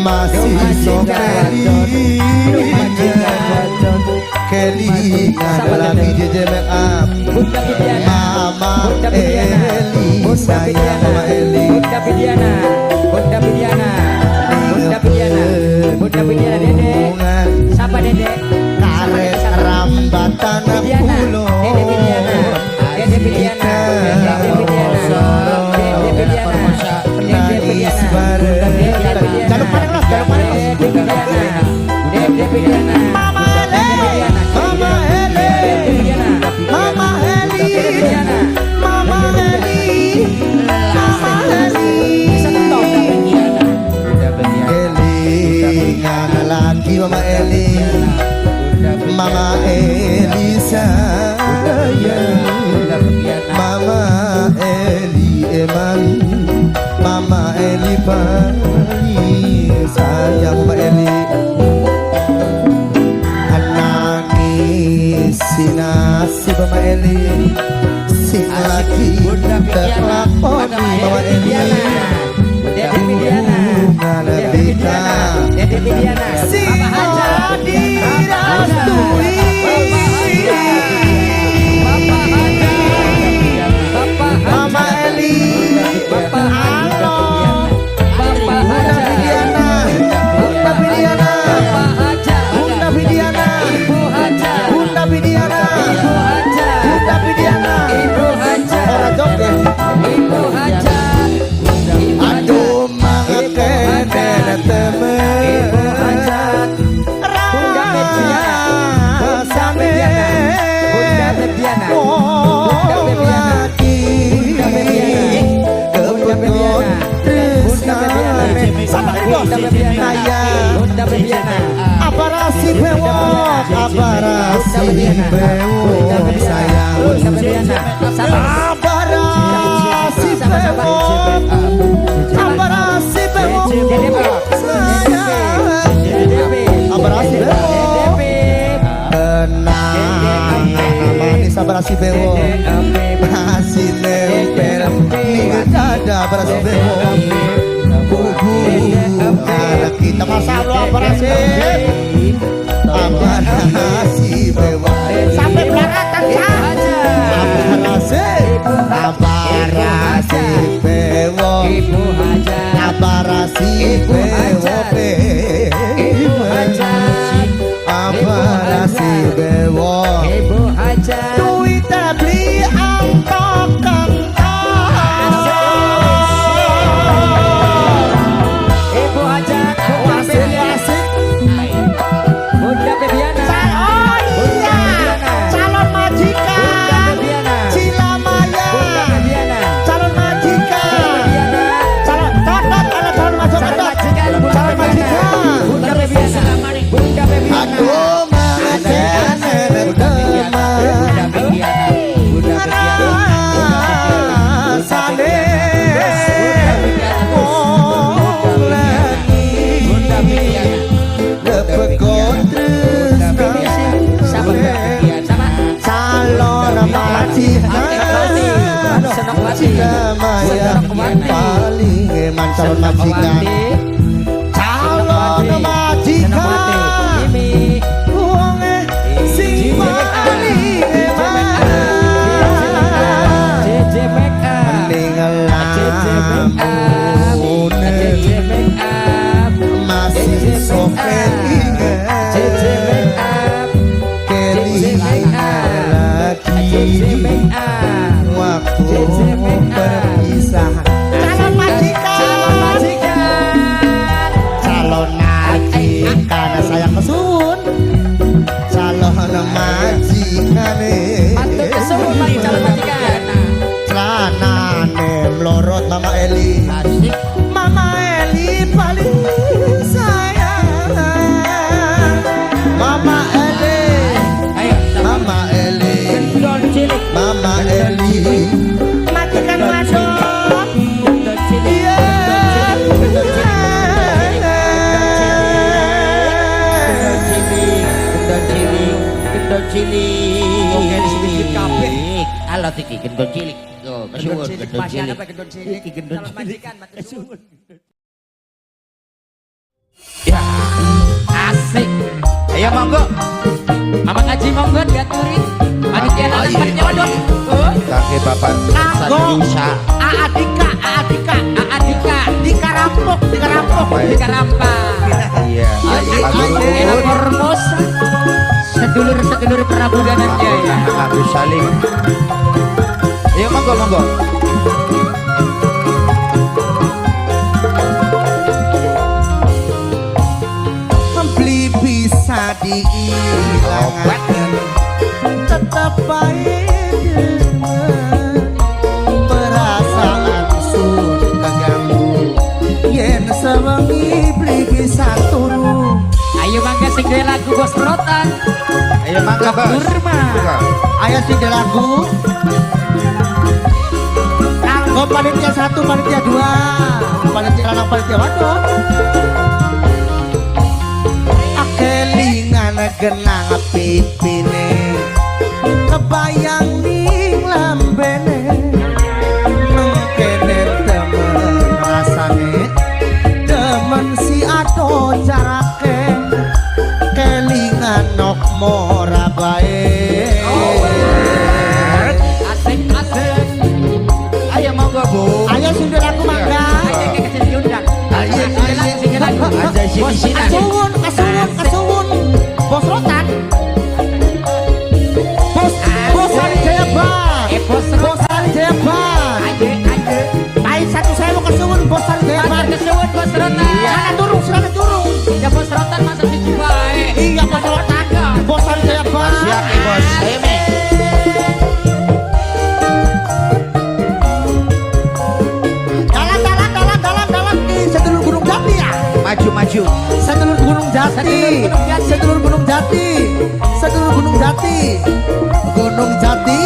masih so Kelly lagi jeje make up Mama Eli sayang Mama Eli Bunda Pidiana Dede siapa Dede karet rambatan pulau Dede Pidiana Mama Eli Mama Eli sayang Mama Eli emang Mama Eli paling sayang Mama Eli nangis si nasib Mama Eli si laki terlakoni Mama Eli Dede Pidiana si dirastui Mama Eli Bunda Pidiana orang joget aduh mangaken temen Aparasi bewok, aparasi bewok sayang. Aparasi bewok, aparasi bewok sayang. Aparasi bewok, tenang manis aparasi bewok. Masih nempel nih dada aparasi bewok. Anak kita masa lu aparasi bewok sampai belakang saja aparasi bewok aparasi bewok aparasi bewok duit beli angkot paling eman calon majikan calon majikan uang sing paling eman meninggal masih sopen ingat Kelly lagi waktu Mama Eli majikan masuk iya gendon cilik Oke, disebut kabeh. alat iki gendon cilik yo masyhur gendon cilik Gendon cilik. Iki gendon Calon cilik. majikan, matur suwun. ya asik ayo monggo Mama Kaji monggo diaturin. Panitia Oh, lanang iya. panitia wadon. kangge bapak Sanjusa Aadika dikarampok dikarampok. iya Pak Guru Enak Formosa. Sedulur Prabu Dananjaya ya. anak Agus Salim ayo monggo monggo beli bisa dihilangkan tetap baik perasaan sun kaganggu yen sewengi beli bisa turu Ayo mangga sing duwe lagu Bos Rotan. ayo mangga bos Kurma. ayah sih lagu kanggo panitia 1 panitia 2 panitia lanang panitia wadon kelingan genang pipine kebayang ning lambene mengkene temen rasane temen si ado jarake kelingan nok mora bae Asik. ayo monggo bu ayo sindir aku mangga Ayo ke kecil diundang. Ayo, Sing lagu. ada sini asuwun bos rotan bos Hari Jayaban Bos bos Rotan. Hari Jayaban Ayo. baik 1.000 kesuwun bos Hari Jayaban Matur kesuwun Bos Rotan. silakan turun Ya Bos Rotan masa siji bae. iya bos rotan bos Hari Jayaban siap nih bos ayo mi dalam di sedulur Gunung Jati ya maju sedulur Gunung Jati sedulur Gunung Jati sedulur Gunung Jati Gunung Jati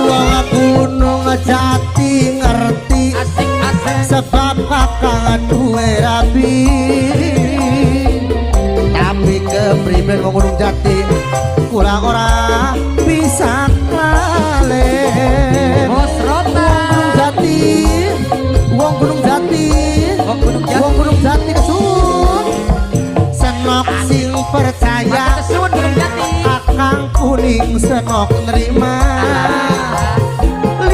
wong Gunung Jati ngerti Asik. sebab kakang duwe rabi tapi kepriben wong Gunung Jati kurang ora bisa kalih Bos Rotan. Jati wong Gunung Jati Wong Gunung Jati. wong Gunung Jati kesun senok sing percaya Matur kesuwun Gunung Jati. akang kuning senok nerima 5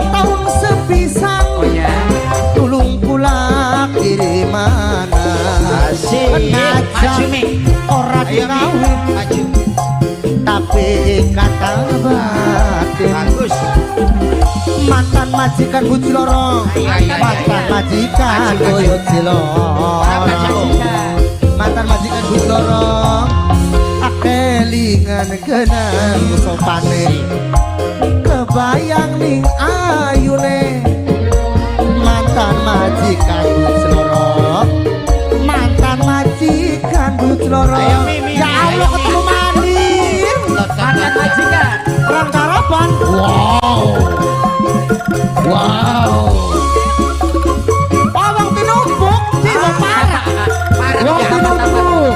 tahun sepisan Oh ya. tulung pula kirimana asik maju mi ora ayo mi dikawin maju tapi kata batin bagus mantan majikan buci lorong mantan majikan buyut silorong mantan majikan buci lorong akelingan genang sopane kebayang ning ayune mantan majikan buci lorong mantan majikan buci lorong Ayo, Mimi. ya Allah Ayo, ketemu mandir Mantan majikan. perang karapan wow wong tinumpuk jiwa parah wong tinumpuk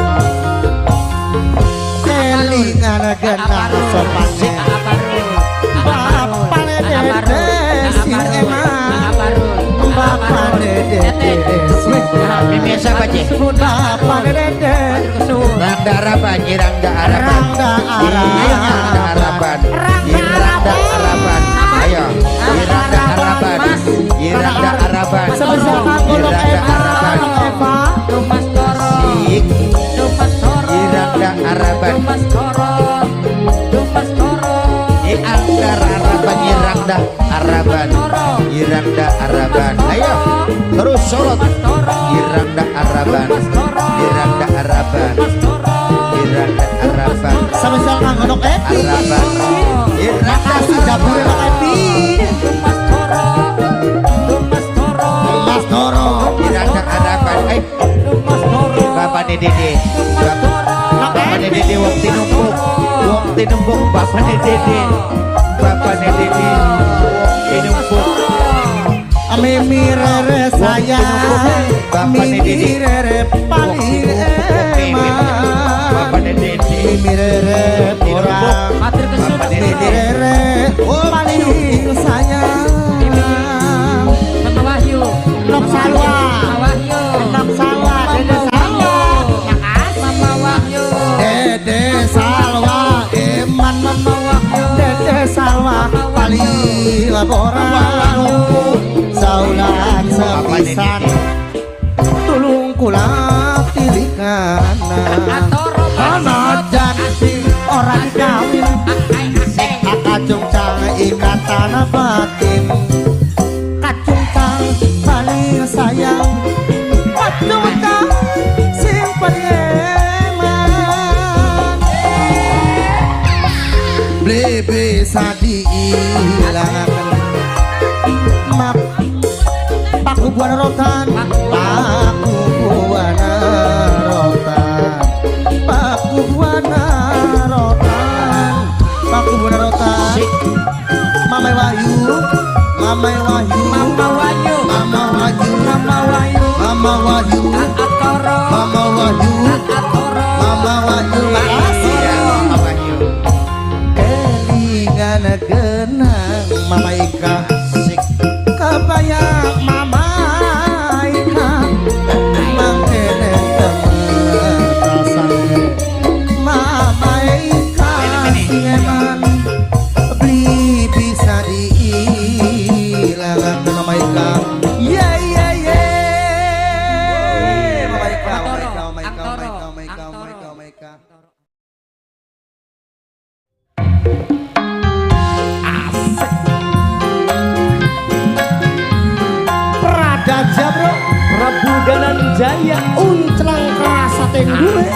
kelingan genang sopane bapane dede sing enak bapane dede sing Mimi siapa cik bapane dede Rangda Araban Rangda Araban Rangda Araban Rangda Araban ayo Rangda Araban Rangda Araban sebesar kagolong Eva Dumas Toro. Sik Dumas Toro. Rangda Araban Dumas Toro. Dumas Toro. Angkara Araban Rangda Araban Rangda Araban ayo terus sorot Rangda Araban Rangda Araban Rangda Araban sebesar kagolong Evi Araban makasih jabure Bang Evi Dumas Toro. Dumas Toro. Mas Doro Rangda Araban Dumas Toro. Bapak Dede Bapak Dede wong tinumpuk Bapak Dede Mimirere sayang, mimirere paling eman, mimirere orang, Matur kesun. mimirere paling sayang. Mama Wahyu. Nok Salwa, Mama Wahyu. Nok Salwa, Dede Salwa, Mama Wahyu. Dede Salwa, eman Mama Wahyu, Dede Salwa paling orang. Saulan sepisan tulung kula tilikana anajan orang kawin kacung cang ikatan batin kacung cang paling sayang kacung cang sing paling beli bisa diilangkan mak Paku buana rotan, paku buana rotan, paku buana rotan, paku buana rotan. Mama Wahyu, Mama Wahyu, Mama Wahyu. Mama Wahyu, Mama Wahyu. Mama Wahyu, Atoro. Mama Wahyu, Atoro. Mama Wahyu. Makasih ya Mama Wahyu. Kelingan genang Mama Ika, kebayang Mama. Jaya unclang kerasa tenggue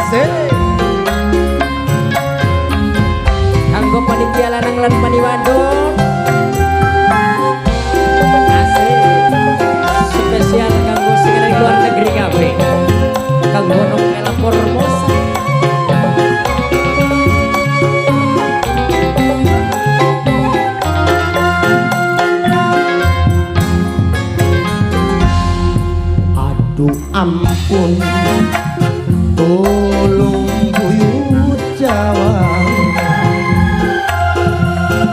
Kanggo panitia lanang lan paniwadon. Asik. Spesial kanggo sing dari luar negeri kabeh. Kanggo Nopela Formosa. ampun tolong buyut Jawa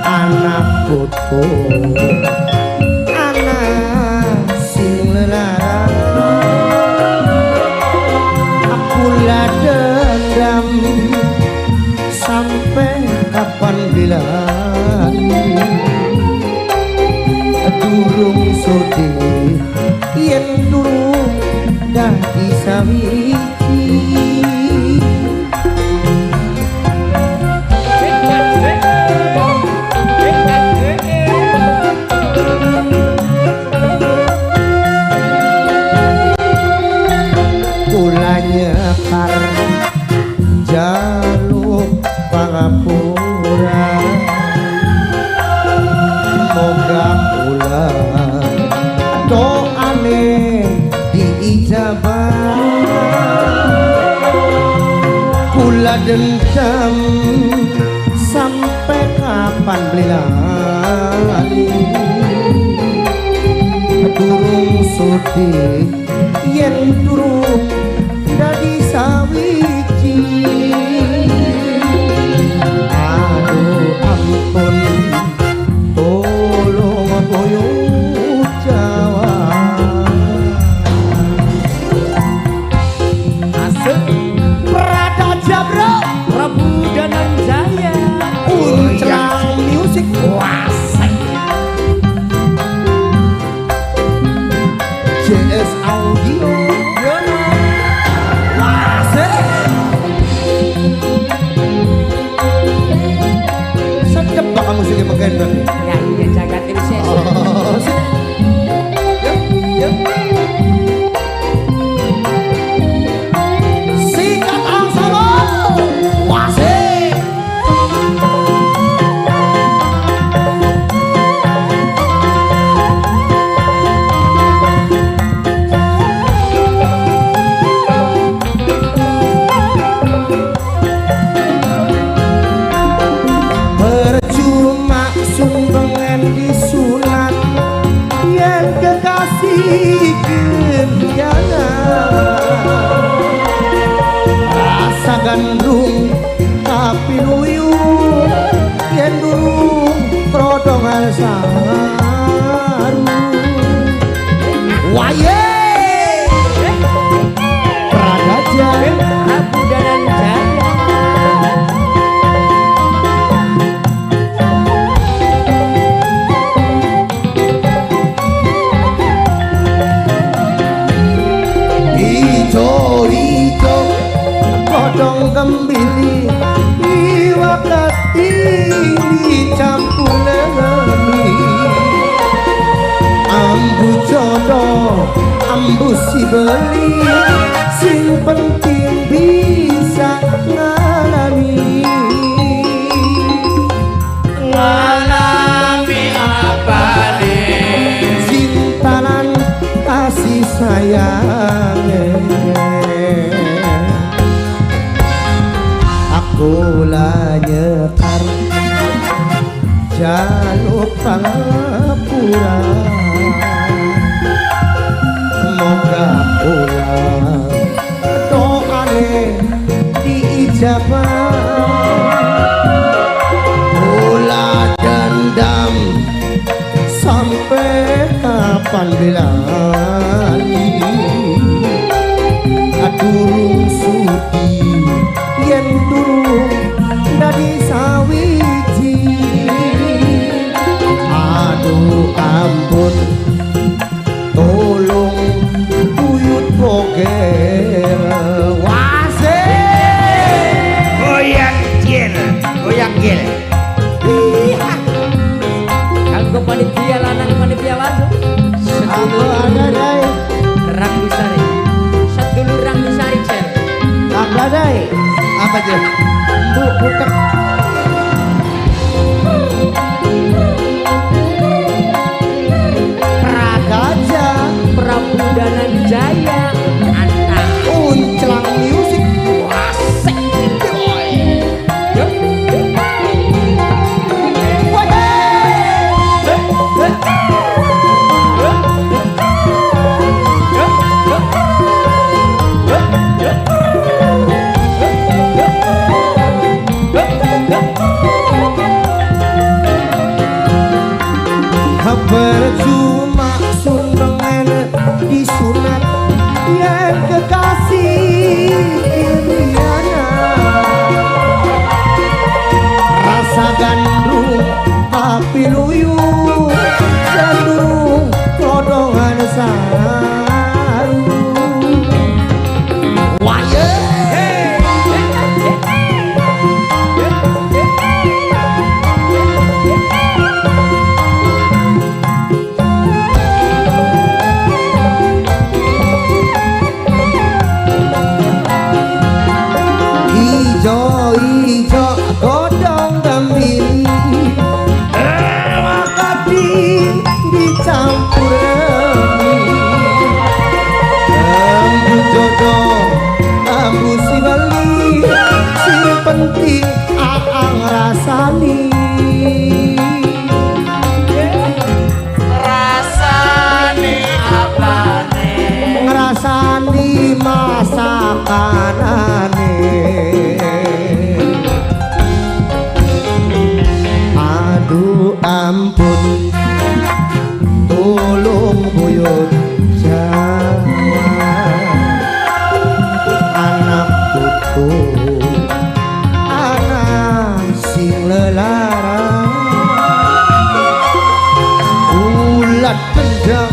anak foto anak sing lara aku lah dendam sampai kapan bilang durung sodih yen durung dah disawiki kula nyekar jaluk pangapura moga kula doane diijabah kula dendam sampai kapan belilani durung sodih yen durung dadi sawiji aduh ampun tolong buyut Jawa Asik Prada Jabro Prabu Dananjaya Unclang Music Wasik JS Audio Yono Wasik sedep bakal musiknya mengendor ya iya jagat tim ses sikat angsalo wasik percuma sumbangan disunat saru waye Pradaja Abu Danan Jaya ijo-ijo kodong kembili iwakati dicampur lemi ambu jodoh ambu si beli sing penting bisa ngalami apa nih? cintanan kasih sayang aku lah nyekar jaluk pangapura moga pulang doane diijabah mula dendam sampai kapan bilani durung sudi yen durung dadi sawiji aduh ampun tolong buyut boger wase Goyang gil. kanggo panitia lanang panitia wadon aku ada dai Rang Bisari Sadulur Rang Bisari Cel ada dai apa aja bu butek Pradaja Prabu Danan Jaya Anta Unclang Music Asik boy Yup. Percuma sundengan disunat yang kekasih Iriana rasa gandrung tapi luyu cenderung kodongan saru waya ijo-ijo godong gambili wakati dicampur ambu jodoh ambu si beli si penting aang rasani Rasane apa nih? ngerasani masakanane aduh ampun tolong buyut Jawa anak putu anak sing lelara ulat pendam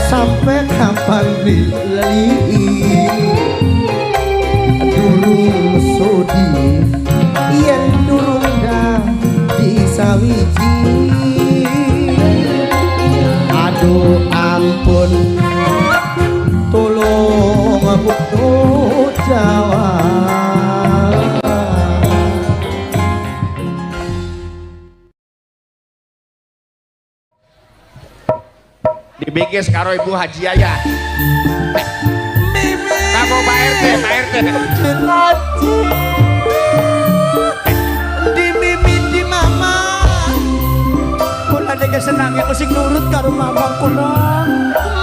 sampai kapan lili durung sodi yen durung dah disawiji aduh ampun tolong putu Jawa Dibingkis karo Ibu Haji Yaya. Kamu Pak RT. di mimi di mama kula deke senang yang sing nurut karo mama kula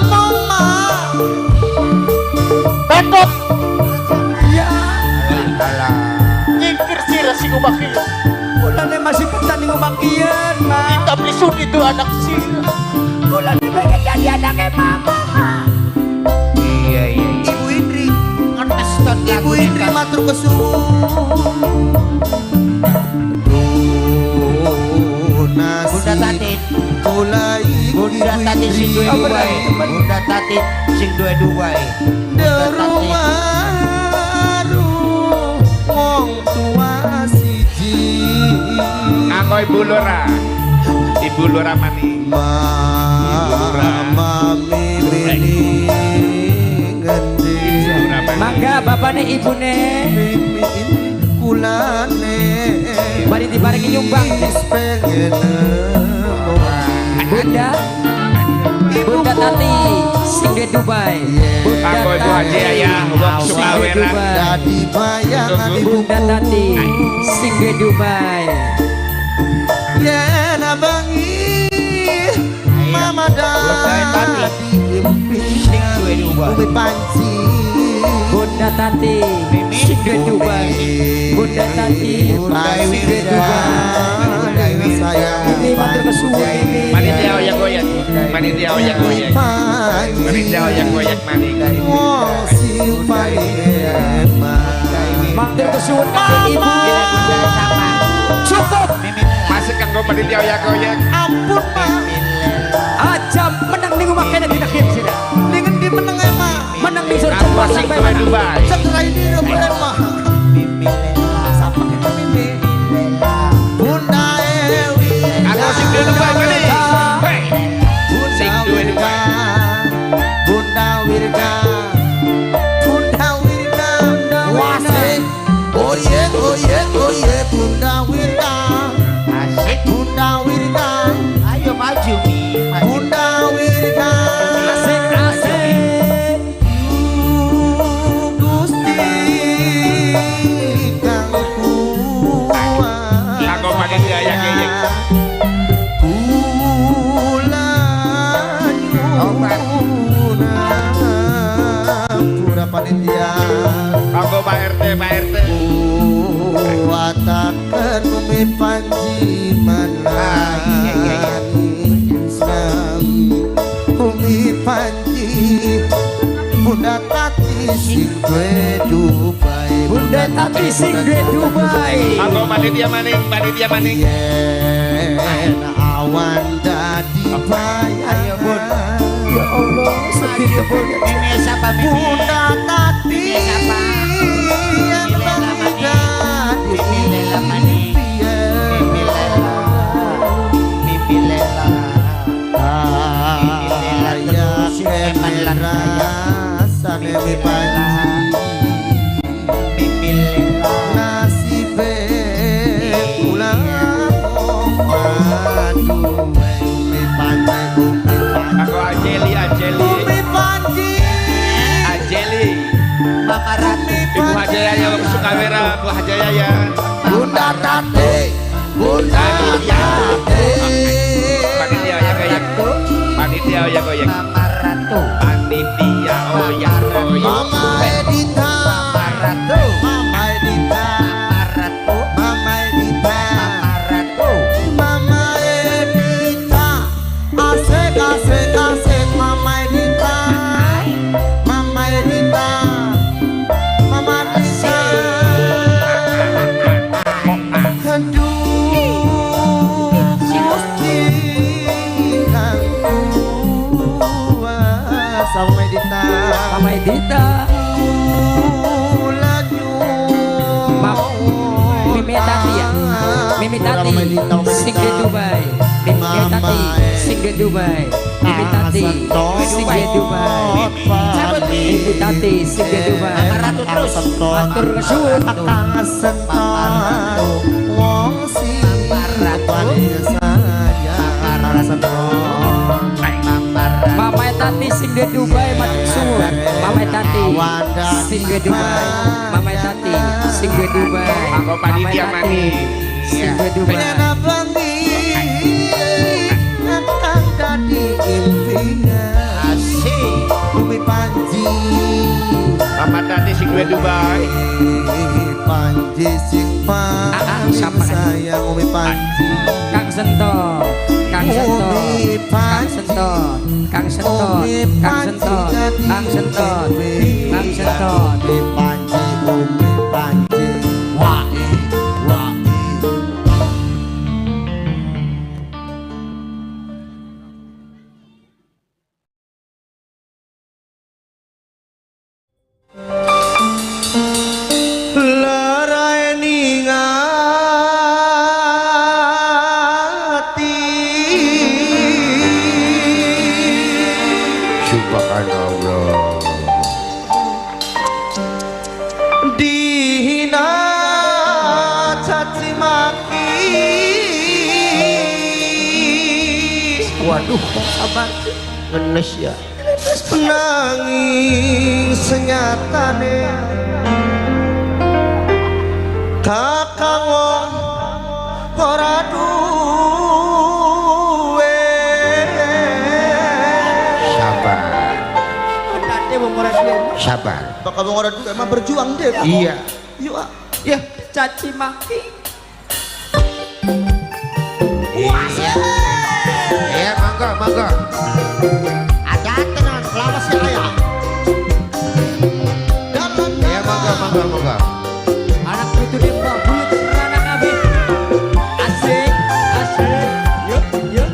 mama Betot. ya Alah. Nyingkir sih resi kumakian. kula masih petani ngomakian mas tapi sudi itu anak sira. Kula di pengen jadi anaknya mama. Iya. Ibu Indri, ngetestan Ibu Indri matur kesuwun. Bunda Tatin, mulai Bunda Tatin sing duwe Dubai. Bunda Tatin sing duwe Dubai. Wong tua siji. Nganggo Ibu Lura. Ibu Lura mani. Mama mimi ngendi. Mangga bapaknya ibune Mimi kulane. mari dibarengi nyumbang Pengen Bunda Tati sing di Dubai. Bunda Nganggo Ibu Haji Ayah wong sing di Sukawera. Dubai. Dadi bayangan ibu Bunda Tati sing di Dubai. yen abangi mama dadi impian bumi panci. Bunda Tati sing di Dubai. Bunda Tati sing di Dubai. Ini matur kesuwun ini. Panitia oyak goyak. Panitia oyak goyak. Panitia oyak goyak mani. Matur kesuwun kangge ibu. Cukup. Masuk kanggo panitia oyak goyak. Ampun Pak, Aja menang ning omah kene dina kieu sida. dengan di meneng mah. Menang di surga Nganggo sing sampai duwe mana? Dubai. Setelah ini rebutan mah. Sapa kita mimi? Bunda Ewi. Nganggo sing duwe Dubai mani. Hei. Sing duwe Dubai. Bunda Wirga. Bunda Wirga. Wasik. Oh ye, Bunda Wirga. Asik Bunda Wirga. Ayo maju Mi. Bunda Wirga. Asik asik. Gusti kang kuat. Nganggo panitia oyak goyak. Kula nyuwun panitia. Nganggo Pak RT, Pak RT. Kuataken umi panji manani umi panji Bunda Tati sing duwe Dubai. Bunda Tati sing di Dubai. Nganggo panitia maning, panitia maning. Yen awan dadi bayangan. Ya Allah, sedih tebel. Bunda Tati yang dadi nasibe kula madu umi panci Nganggo Ajeli, Ajeli. umi panci Ajeli. Mama Ratu Ibu Haji Ayah wong Sukawera, Bu Haji Ayah. Bunda Tati Bunda Tati Panitia oyak goyak. Panitia oyak goyak. Mama Ratu Panitia oyak goyak. Mama Edita Mama Ratu Mama Edita Mama Edita Mama Edita asik asik asik Mama Edita Mama Edita Mama Edita aduh Gusti kang kuasa Mama Edita Mama Edita. Mimi Tati ya. Mimi Tati sing di Dubai. Mimi Tati sing di Dubai. Mimi Tati sing di Dubai. Mimi Tati sing di Dubai. Matur kesuwun. Wong Mama Tati sing di Dubai matur suwun. Mama Tati sing di Dubai. Mama Tati sing di Dubai. Nganggo panitia maning. Sing di Dubai. Natang dadi impian asik bumi panji Mama Tati sing duwe Dubai. panji sing siapa kan? sayang bumi panji Kang Sento. Kang Sentot, Kang Sentot, Kang Sentot, Kang Sentot, Kang Sentot, panci bumi panci wai wai. Lerai ningati Subhanallah. dihina caci maki. Waduh, sabar ngenes ya. Nanging senyatane kakang ora duwe. Sabar. Nanti wong ora duwe. Sabar. Bakal ora duwe emang berjuang deh. Iya. Yuk ah. Ya, caci maki. Iya. Iya, mangga, mangga. Ada tenan lawas ya ayah. Iya, mangga, mangga, mangga. anak putu dembak buyut beranak kabeh. Asik, asik. Yuk, yuk.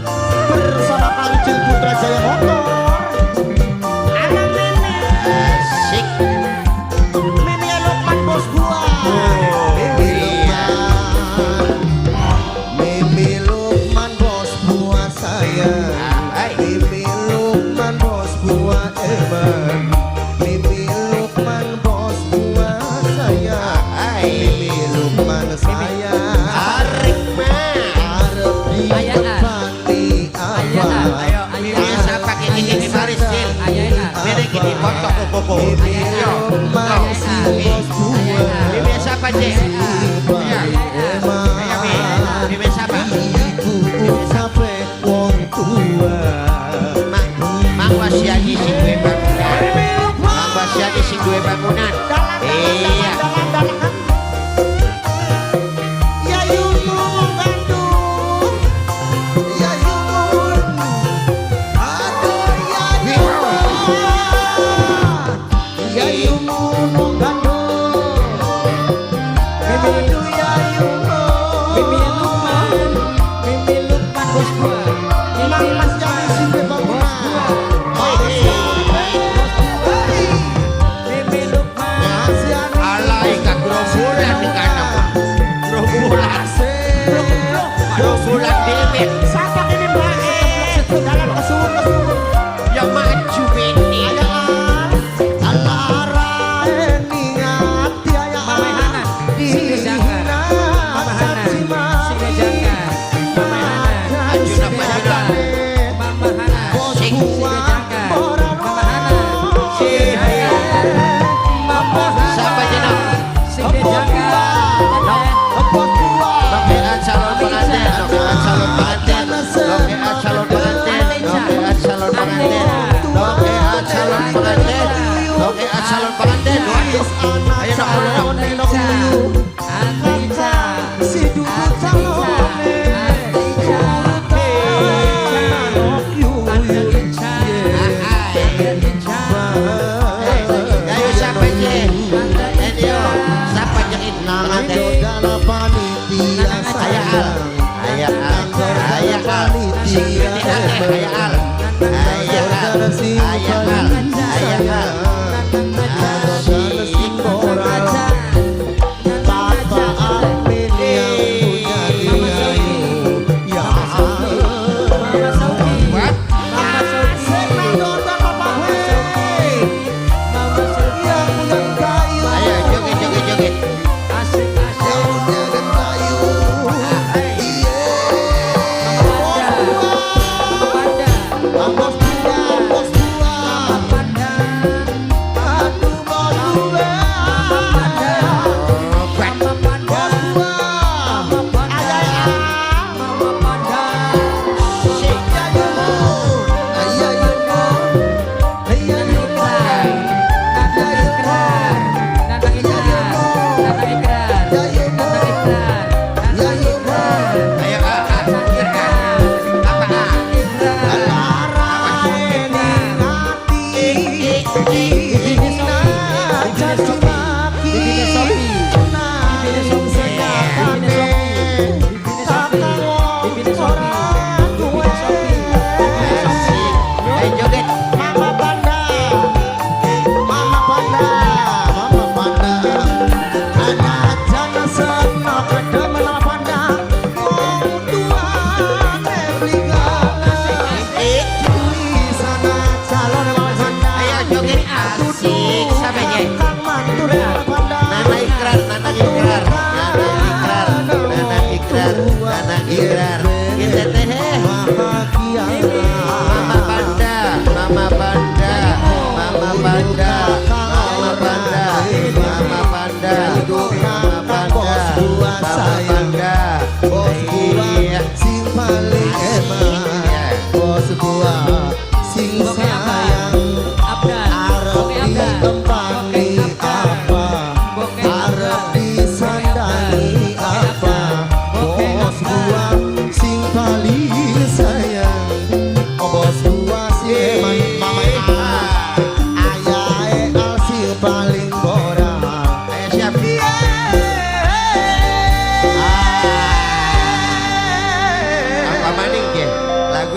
Bersama Kanjeng Putra Jaya Motor. Asik. Mimi Lukman bos gua. Mimi Lukman. Mimi Lukman bos gua saya. Mimi Lukman bos gua Eman. Mimi Lukman bos gua saya. Mimi Lukman saya. Arif mah. Arep di Ayana. depan di Ayana, apa? ayo, Ini ayana. siapa gini baris Sil. Ayana. Ini gini foto koko. Mimi Lukman si bos gua. Ini siapa Cek? Iya. Ini siapa? Ibu sampai wong tua. Mang Wasiadi sing duwe bangunan. Mang Wasiadi sing duwe bangunan. Iya. Ya yumung Bandung. Ya yumung. Aduh ya yumung. Ya yumung Bandung. Aduh ya yumung. Mimi Lukman, Mimi Lukman bos gua. Mang Mas Jami sing duwe bangunan. Mimi Lukman. Alay ka gerombolan di kana. Gerombolan. Gerombolan dewe. Siapa ini Mbak? Dalam kesuwun. Ya maju ini. Mama Hana, sing jangan. Mama Hana, sing jangan. Mama Hana, Ajuna Panjuna. Mama Hana, Sing. jangan. Mama Hana, sing jangan. Mama Hana, Siapa jenang? sing jangan. Nokean calon pengantin. Nokean calon pengantin. Nokean calon pengantin. Nokean calon pengantin. Nokean calon pengantin. Nokean calon pengantin. Waduh. Ayo nok Antica, Si duduk calon Ayo siapa je? Ayo siapa jengit pengantin? Ayah al. Sing gede akeh ayah al. Ayah al. Ayah al. Ayah al. Asik. Mama Sauki, What? Mama Sauki, Mama Sauki, Ayo joget. asik asik. Mama Panda, Mama Panda,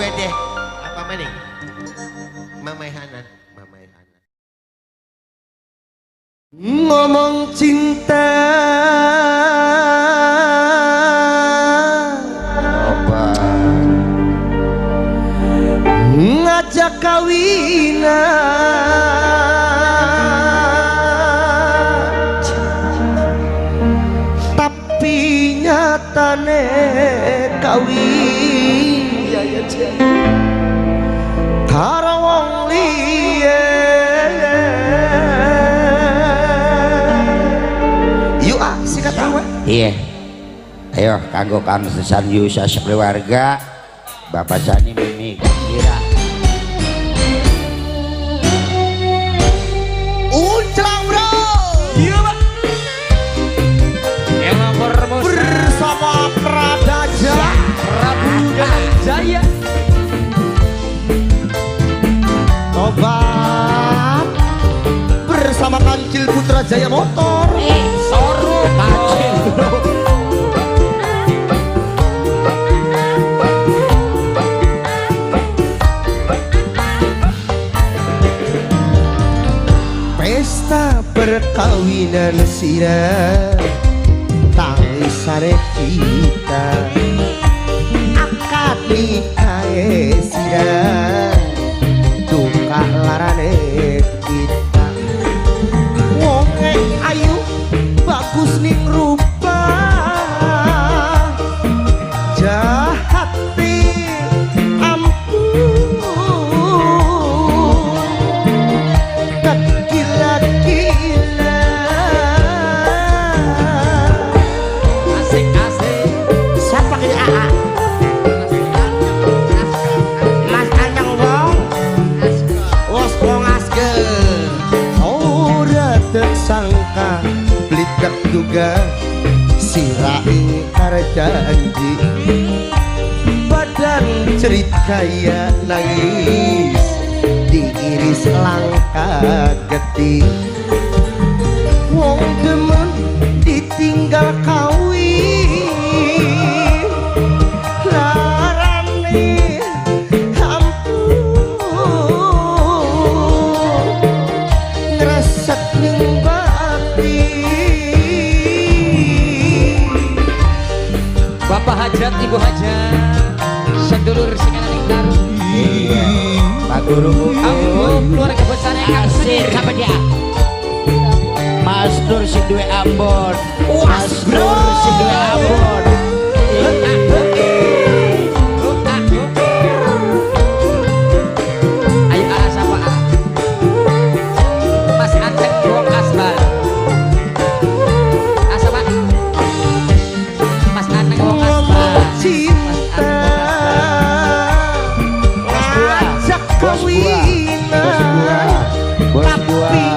gue deh. Apa maning? Mamai Hanan. Ngomong cinta Apa? ngajak kawinan tapi nyatane kawin karo wong liya. Yuk sikat tahu. Iya. Ayo kanggo Kang Sesan Yusa sekeluarga. Bapak Sani Mimi Kira. Uncang bro. Iya Pak. Yang nomor Bersama Pradaja Prabu Jaya. Tobat bersama Kancil Putra Jaya Motor. Soru Kacil. Pesta perkawinan sirah tangisane kita akad nikah sirah duka larane kita wonge ayu bagus ning rupa jahat ampun gila-gila Asik-asik. siapa ini AA Mas Anyang Wong Wos Wong Asge ora tersangka blitek juga sirai janji badan cerit kaya nangis diiris langkah getih wong demen ditinggal kawin larane ampun ngresek ning batin. Bapak Hajat, Ibu Hajat, sedulur sing ana ning Taru. Pak Guru. Ampun, keluarga besar yang Asir siapa dia? Mas Nur si duwe Ambon. Mas Nur si duwe Ambon. Ayo alas apa? Mas Anteng wong asbal. Asa Pak? Mas Anteng wong asbal. Cinta ngajak kawinan tapi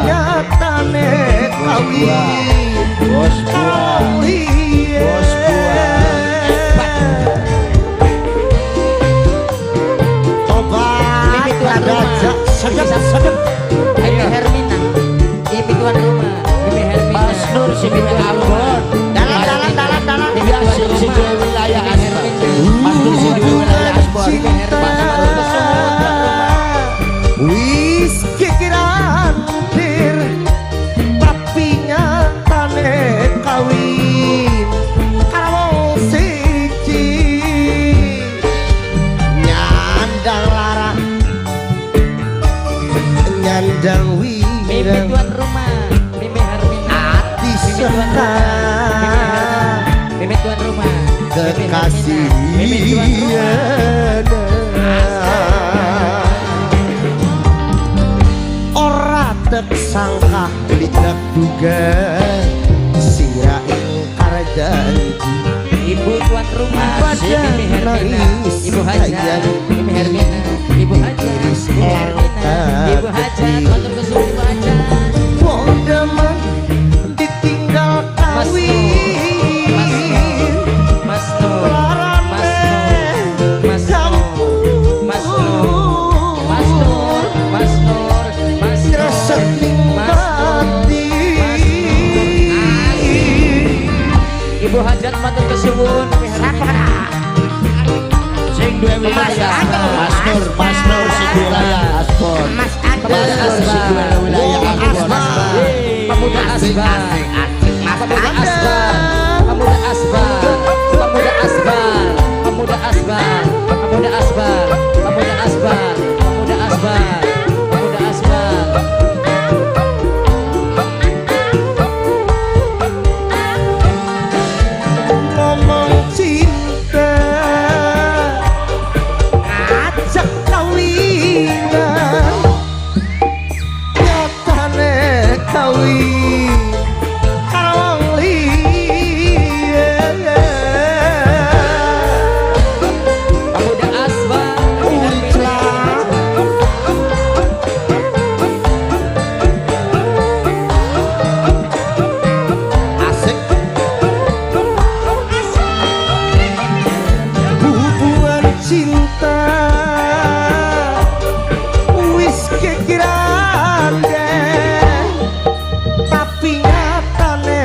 nyatane kawin Bos gua. Bos gua. Tobat Pradaja sedep Bibi Hermina. Ibu tuan rumah. Bibi Hermina. Mas Nur si duwe Ambon. dalam Bibi tuan Si duwe rumah. wilayah Asbon. Mas Nur si duwe wilayah Asbon. cinta wis kikiran dir tapi nyatane kawin karo wong siji nyandang larang nyandang Bibi wireng tuan rumah. Bibi Hermina. ati senang Bibi tuan rumah. Bibi kekasih Hermina. Bibi tuan rumah. ora tersangka blitek duga sira ingkar janji Ibu tuan rumah. Badan Bibi Hermina. nangis Ibu Hajat. sayang. Bibi Hermina. Ibu Hajat. Bibi Hermina. Ibu Hajat. Matur kesuwun Ibu Hajat. wong demen ditinggal Mas Nur. kawin Mas Nur. Mas Nur. Mas Nur. Mas Nur. Mas Nur. Mas Nur. Mas Nur. gresek ning Mas Nur. batin. Ibu Hajat matur kesuwun. Bibi Hermina. Sing duwe wilayah. Mas Nur si wilayah Aspor. Mas Mas Nur si wilayah Aspor. Pemuda Asbar. Pemuda Asbar. Pemuda Asbar. Pemuda Asbar. Pemuda Asbar. Pemuda Asbar. Pemuda Asbar. Pemuda Asbar. Pemuda Asbar. Ngomong cinta ajak kawinan nyatane kawin karo wong liya. Pemuda Asbar. Asik hubungan cinta wis kekirane tapi nyatane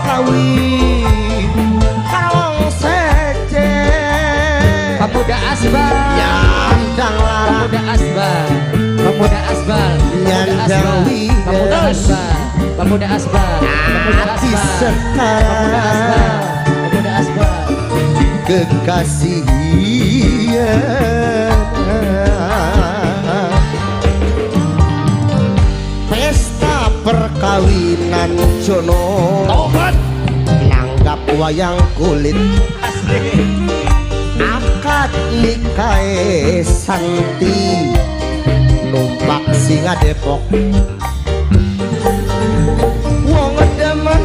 kawin karo wong seje. Pemuda Asbar. Nyandang larang Pemuda Asbar. Pemuda Asbar. Nyandang Pemuda Asbar. Pemuda Asbar. Pemuda hati Asbar. sekarang Pemuda Asbar. kekasih. Pesta perkawinan Jono nanggap wayang kulit akad nikahe Santi numpak singa Depok. Wong demen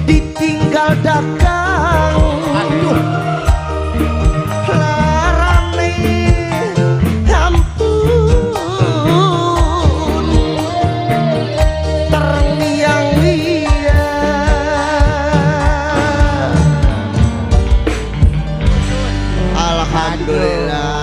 ditinggal dagang larane ampun terngiang-ngiang. Alhamdulillah.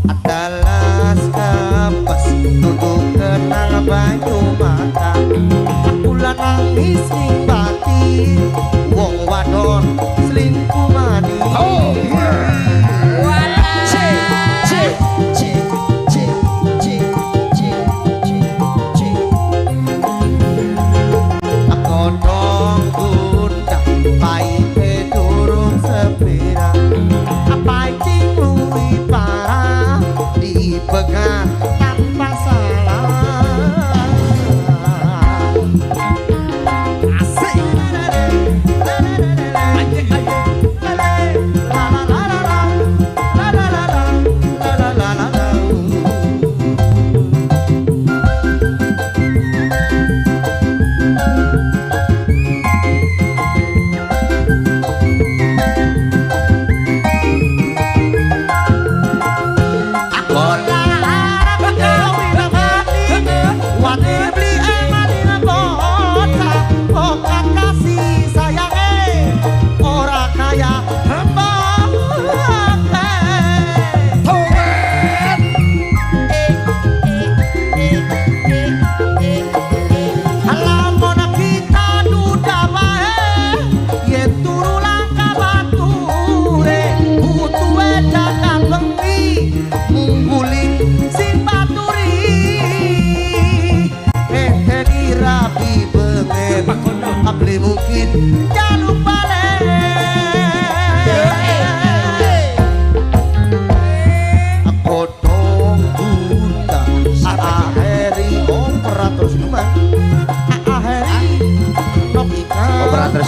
Adalah kapas duduk kenang banyu mata kula nangis ning batin wong wadon selingkuh mani. Kodong gundah paihe durung sepira apa cing luwih parah dipegat tanpa salah. Asik.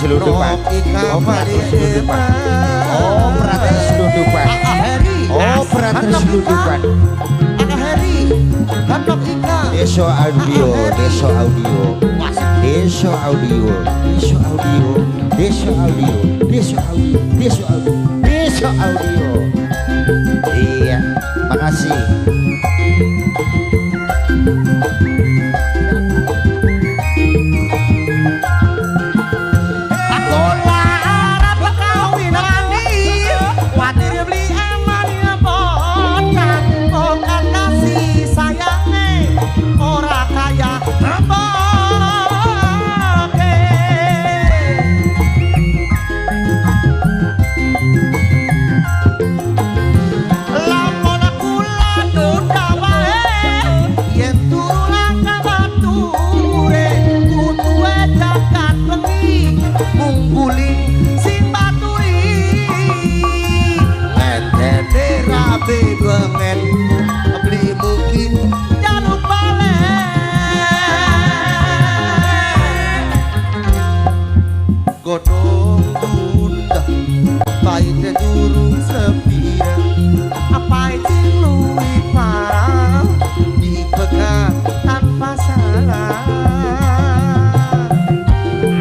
selundupan. Operator selundupan. Operator selundupan. Operator selundupan. Katok ika. Deso Audio, Deso Audio, Deso Audio, Deso Audio, Deso Audio, Deso Audio, Deso Audio, Deso Audio. Iya, makasih. Aku lara perkawinan ini, wadir beli aman ya bokan, bokan kasih sayangnya, ora kaya remboke. Lamun kula duda wae, yen turulang ka bature, kutuwe jagat bengi, mungguling sing baturi. Ngentene rabe bengen. Beli mungkin Jaluk balik godong bunda. Baiknya durung sepira. apa itu luwih parah Dipegang tanpa salah.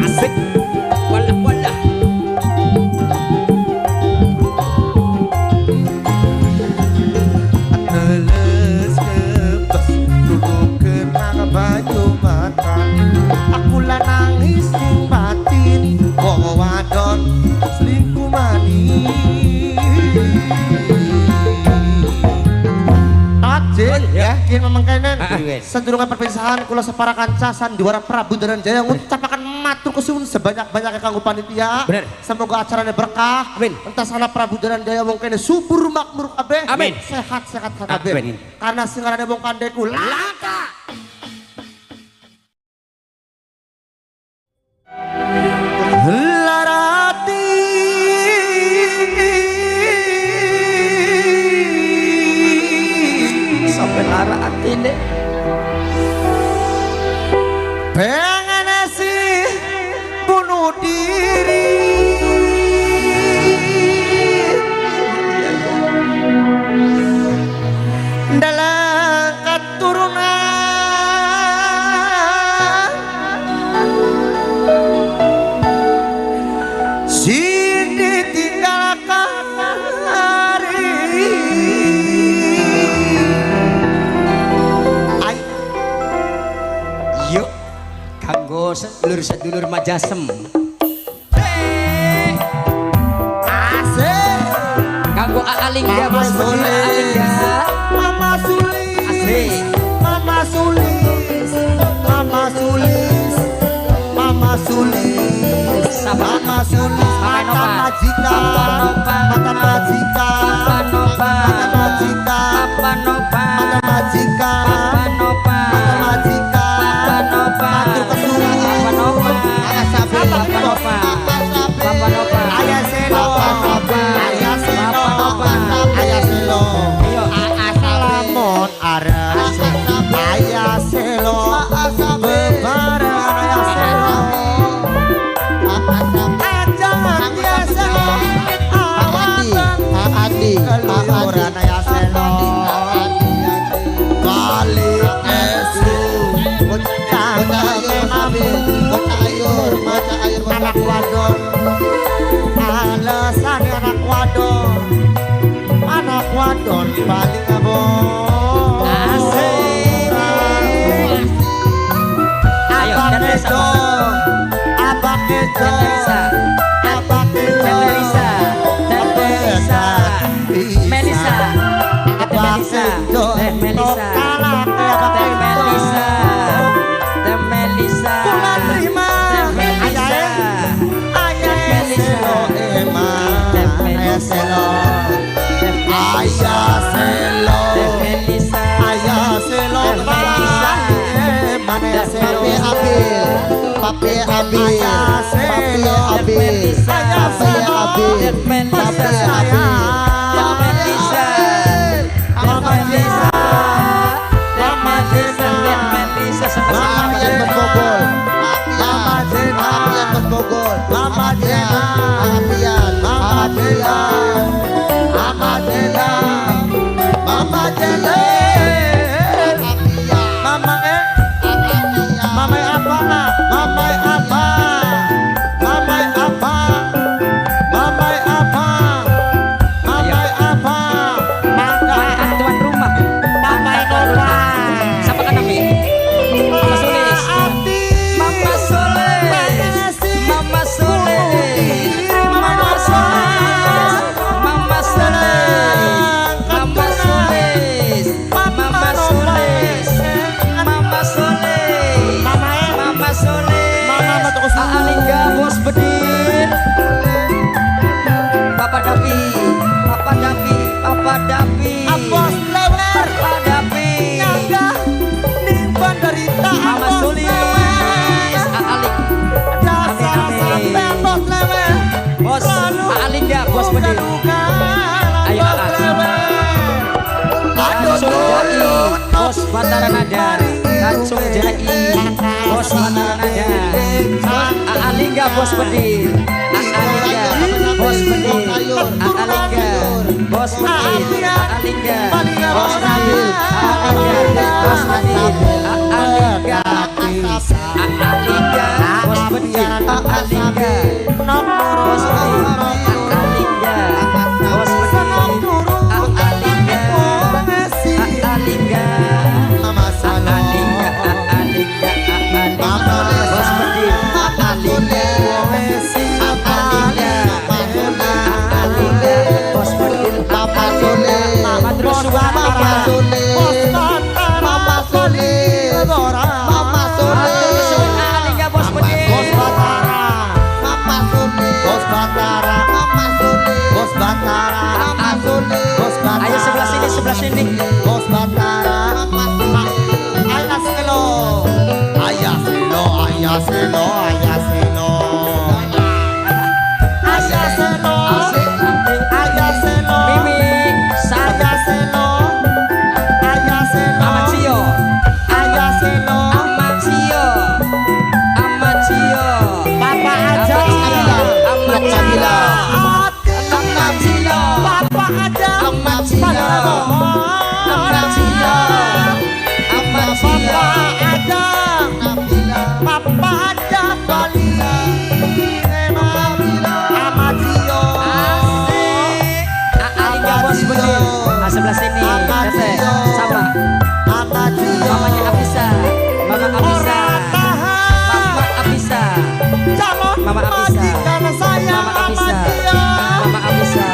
Asik. Wala. teles kebas. Duduk kenang baju mata. Aku lah nangis ning batin, Wong wadon selingkuh manis. Ajin ya, kini memang kenen. Iya. Sedurungan perpisahan kula separa kanca sandiwara Prabu Daranjaya ngucapaken matur kesuwun sebanyak-banyaknya kanggo panitia. Bener. Semoga acaranya berkah. Amin. Entah sana Prabu Daranjaya wong kene subur makmur kabeh. Amin. Sehat-sehat kabeh. Amin. Karena sing ngarane wong kandeku laka. Larati Sampai lara atine. pengen sih bunuh diri. Dalam keturunan sing ditinggalkan hari. Ay, Yuk, kanggo sedulur-sedulur Majasem. asik. Kanggo Aalingga Mama bos berdiri Sulis, Aalingga. Mama Sulis, Asik. Mama Sulis, Mama Sulis, Mama Sulis, Sabar. Mama Sulis, Pakai mata nopa. majikan, Pakai nopa. mata majikan, Papa Nova. mata majikan, Papa Nova. mata majikan, Papa Nova. mata majikan, Papa Nova. matur kesuwun. Papa Nova. Sapi, Papa Nova. Papa Nova. Ayah selo, ayah selo, ayah selo, Ayo. lamun ares, ayah selo, bebareng ayah selo, ajangan biasa, awatan, keluyuran ayah selo, balik esu, anak wadon, alasan anak wadon paling abon. Asik. Ayo, Abang dan Risa. Edo, Abang Edo, Dan Risa. Abang Edo, Dan Melisa. Dan Melisa. Melisa. Dan Abang Melisa. Edo, Dan Melisa. kalah ke Abang Dan Edo. Melisa. Dan Melisa. Kula terima, Dan Melisa. ayah selo emang, ayah selo, ayah selo, Dan Melisa. ayah selo, Dan Melisa. emang ayah selo, Papi Abi, ayah selo, Abi, Melisa. ayah selo, Dan Melisa. Papi saya, Dan Melisa. Mama Melisa, Mama Melisa. Dan Melisa. Sama-sama. Papi yang berbobol, Mama Jena, Papi yang berbobol, Mama Jena, Papian, Mama Jena, Mama Jena, Mama Jena, Bos Bedil. Papa Dapi, Papa Dapi, Papa Dapi. Bos lewer Papa Dapi. nyangga nimban derita Mama bos Sulis. lewer. Alik. Dasar Amin, amin. sampean bos lewer. Bos Alik ya, Bos Bedil. Ayo, Bos Alik. lewer. Langsung Jai, Bos Batara Nada. Langsung Jai, Bos Batara Nada. Alingga Bos Bedil. Alingga Bos Bedil. Alingga Bos Bedil. Alingga Bos Bedil. Alingga Bos Bedil. Alingga Alingga Bos Bedil. Alingga Bos Bedil. Alingga Bos Bedil. Alingga Mama Salo Alingga Alingga Alingga Bos Bedil. Alingga Alingga Bos Bedil. Papa Sule Mama terus juga Papa Sule Papa Sule Papa Sule Alingga Bos Bedil. Bos Batara Papa Sule Bos Batara Papa Sule Bos Batara Papa Sule Bos Batara Ayo sebelah sini. Bos Batara Papa Sule Ayah Selo Ayah Selo Ayah Selo Ayah Selo Ayah Selo Ayah Selo Mimi, Saga, Ayah Selo Ayah Selo Amat Cio, Ayah Selo Amat Cio, Amat Cio, Papa aja Amat Cio, Amat Cio, Papa aja Amat Cio, Amat Cio, Amat Cio. Papa aja Papa aja Bali Amatio Asik. Alingga Bos Bedil. Sebelah sini. Tete, sama. Amatio Mamanya Abisa, Mama Abisa, Mama Abisa, calon Mama Abisa, majikan saya Mama Abisa, Amatio Mama Abisa,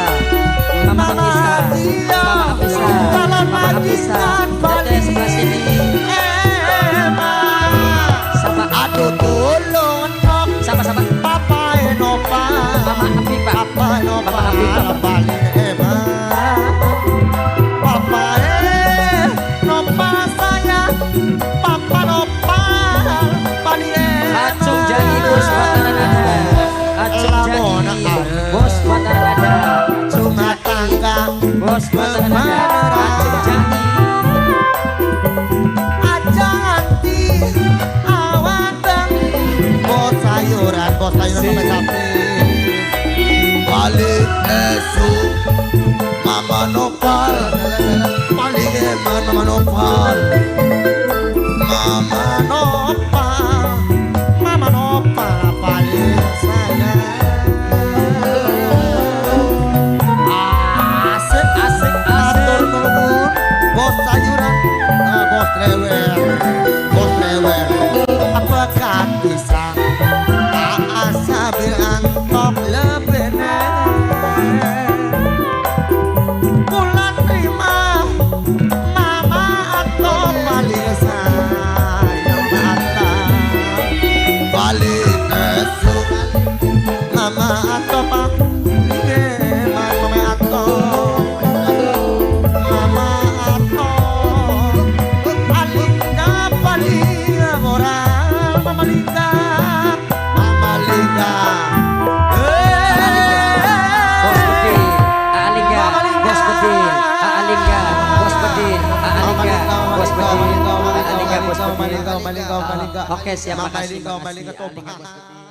Mama Abisa, Mama Abisa, Mama Abisa. Tete sebelah sini. Sama Aduh tulung nok sama Papa Enopa Mama Apipa. Papa Enopa Mama Apipa. paling hebat Papa Enopa saya Papa Enopa paling hebat Acung Jani Bos Batara Nada. Acung Jani Bos Batara Nada. Rumah tangga Bos Batara Nada. Acung Jani. aja anti awan bang bos sayuran sampai sapi balik esok mama nopal balik eman mama nopal mama nopal mama nopal balik saya asik Asik atur asik. nuhun bos sayuran bos lewer apa kan bisa tak asa bilantok lebene bulan terima mama atau balik sayang mata balik esok mama atau pak mama atau Mama Ato Palinga palinga moral Mama Linda Mama Linda Bos Bedil, Alingga, Bos Bedil, Alingga, Bos Bedil, Alingga, Bos Bedil, Alingga, Bos Bedil. Oke, siap, makasih. Malinga, Bos Bedil.